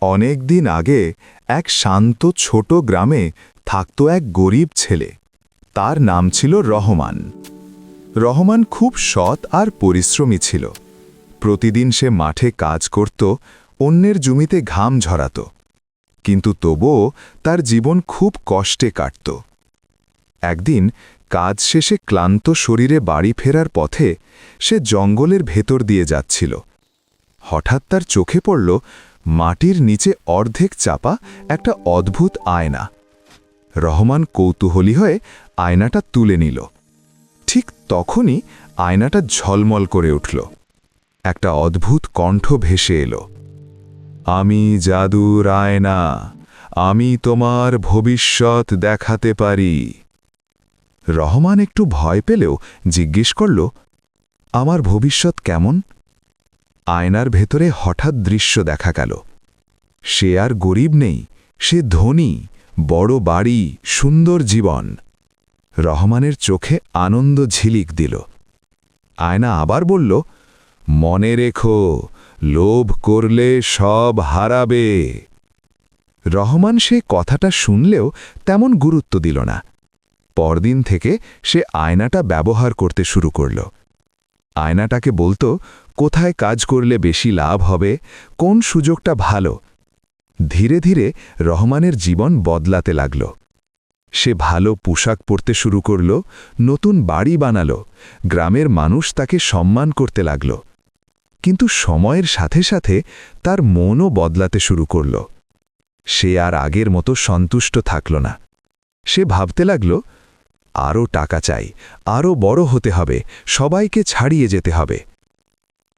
অনেক দিন আগে এক শান্ত ছোট গ্রামে থাকত এক গরিব ছেলে। তার নাম ছিল রহমান। রহমান খুব সৎ আর পরিশ্রমী ছিল। প্রতিদিন সে মাঠে কাজ করত, অন্যের জমিতে ঘাম ঝরাত, কিন্তু তবুও তার জীবন খুব কষ্টে কাটত। একদিন কাজ শেষে ক্লান্ত শরীরে বাড়ি ফেরার পথে সে জঙ্গলের ভেতর দিয়ে যাচ্ছিল। হঠাৎ তার চোখে পড়ল মাটির নিচে অর্ধেক চাপা একটা অদ্ভুত আয়না। রহমান কৌতূহলী হয়ে আয়নাটা তুলে নিল। ঠিক তখনই আয়নাটা ঝলমল করে উঠল। একটা অদ্ভুত কণ্ঠ ভেসে এলো, আমি জাদুর আয়না, আমি তোমার ভবিষ্যৎ দেখাতে পারি। রহমান একটু ভয় পেলেও জিজ্ঞেস করল, আমার ভবিষ্যৎ কেমন? আয়নার ভেতরে হঠাৎ দৃশ্য দেখা গেল। সে আর গরিব নেই, সে ধনী, বড় বাড়ি, সুন্দর জীবন। রহমানের চোখে আনন্দ ঝিলিক দিল। আয়না আবার বলল, মনে রেখো, লোভ করলে সব হারাবে। রহমান সে কথাটা শুনলেও তেমন গুরুত্ব দিল না। পরদিন থেকে সে আয়নাটা ব্যবহার করতে শুরু করল। আয়নাটাকে বলতো কোথায় কাজ করলে বেশি লাভ হবে, কোন সুযোগটা ভালো। ধীরে ধীরে রহমানের জীবন বদলাতে লাগল। সে ভালো পোশাক পরতে শুরু করল, নতুন বাড়ি বানাল, গ্রামের মানুষ তাকে সম্মান করতে লাগল। কিন্তু সময়ের সাথে সাথে তার মনও বদলাতে শুরু করল। সে আর আগের মতো সন্তুষ্ট থাকল না। সে ভাবতে লাগল, আরও টাকা চাই, আরও বড় হতে হবে, সবাইকে ছাড়িয়ে যেতে হবে।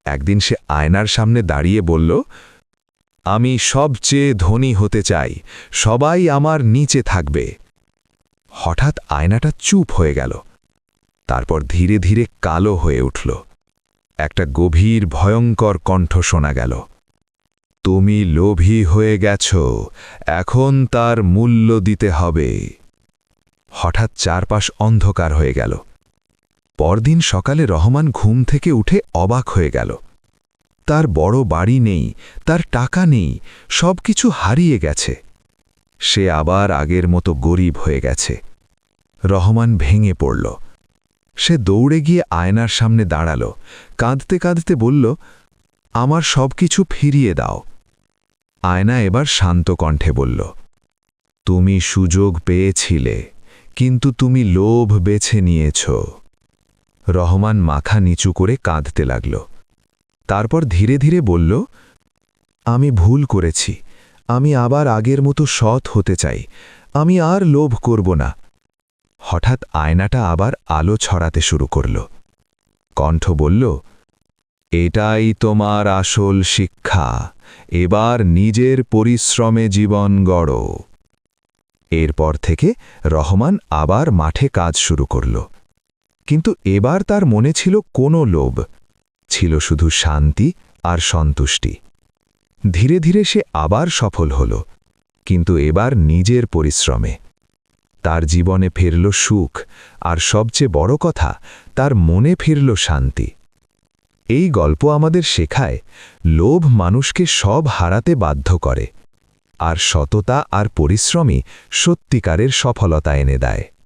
একদিন সে আয়নার সামনে দাঁড়িয়ে বলল, আমি সবচেয়ে ধনী হতে চাই, সবাই আমার নিচে থাকবে। হঠাৎ আয়নাটা চুপ হয়ে গেল। তারপর ধীরে ধীরে কালো হয়ে উঠল। একটা গভীর ভয়ঙ্কর কণ্ঠ শোনা গেল, তুমি লোভী হয়ে গেছ, এখন তার মূল্য দিতে হবে। হঠাৎ চারপাশ অন্ধকার হয়ে গেল। পরদিন সকালে রহমান ঘুম থেকে উঠে অবাক হয়ে গেল। তার বড় বাড়ি নেই, তার টাকা নেই, সবকিছু হারিয়ে গেছে। সে আবার আগের মতো গরিব হয়ে গেছে। রহমান ভেঙে পড়ল। সে দৌড়ে গিয়ে আয়নার সামনে দাঁড়াল, কাঁদতে কাঁদতে বলল, আমার সবকিছু ফিরিয়ে দাও। আয়না এবার শান্ত কণ্ঠে বলল, তুমি সুযোগ পেয়েছিলে, কিন্তু তুমি লোভ বেছে নিয়েছ। রহমান মাথা নিচু করে কাঁদতে লাগল। তারপর ধীরে ধীরে বলল, আমি ভুল করেছি, আমি আবার আগের মতো সৎ হতে চাই, আমি আর লোভ করব না। হঠাৎ আয়নাটা আবার আলো ছড়াতে শুরু করল। কণ্ঠ বলল, এটাই তোমার আসল শিক্ষা, এবার নিজের পরিশ্রমে জীবন গড়ো। এরপর থেকে রহমান আবার মাঠে কাজ শুরু করল। কিন্তু এবার তার মনে ছিল কোনো লোভ, ছিল শুধু শান্তি আর সন্তুষ্টি। ধীরে ধীরে সে আবার সফল হল, কিন্তু এবার নিজের পরিশ্রমে। তার জীবনে ফিরল সুখ, আর সবচেয়ে বড় কথা, তার মনে ফিরল শান্তি। এই গল্প আমাদের শেখায়, লোভ মানুষকে সব হারাতে বাধ্য করে, আর সততা আর পরিশ্রমই সত্যিকারের সফলতা এনে দেয়।